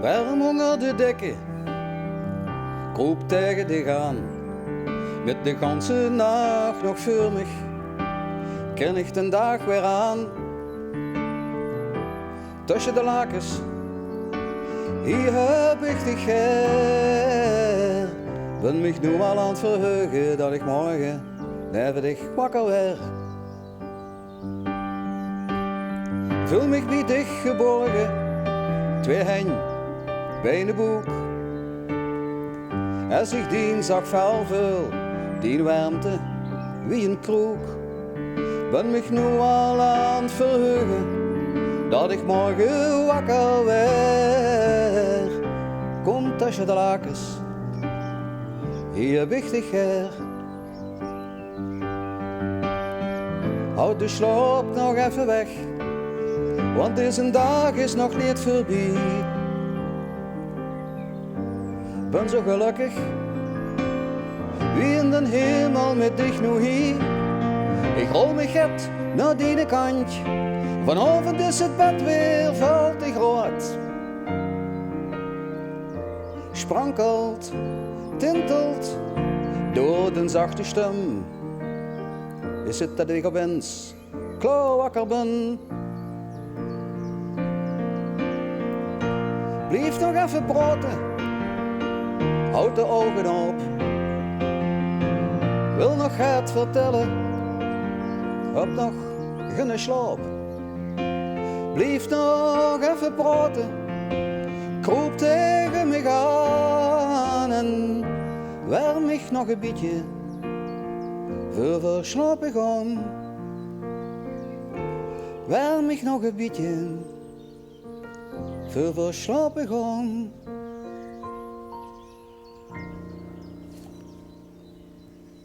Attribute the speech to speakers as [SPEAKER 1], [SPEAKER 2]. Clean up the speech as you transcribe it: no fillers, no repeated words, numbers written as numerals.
[SPEAKER 1] Warm onder de dekken, kroep tegen de gaan. Met de ganse nacht nog voor mij, ken ik de dag weer aan. Tussen de lakens, hier heb ik de geer. Ben mich nu al aan het verheugen dat ik morgen levendig wakker werd. Vul mich bij dicht geborgen, twee hen bij een boek. Als ik dien zag vuil vul, die warmte wie een kroeg. Ben mich nu al aan het verheugen dat ik morgen wakker werd. Kom tussen de lakens, hier wichtig her. Houd de sloop nog even weg, want deze dag is nog niet voorbij. Ben zo gelukkig, wie in den hemel met dich nu hier. Ik rol me get naar die kant, vanavond is het bed weer veel te groot. Sprankelt, tintelt door de zachte stem. Is het dat ik op eens klaar wakker ben? Blijf nog even praten, houd de ogen op. Wil nog het vertellen, heb nog geen slaap. Blijf nog even praten, kroep tegen me aan en warm mich nog een beetje voor verslapen gaan. Warm mich nog een beetje voor verslapen gaan.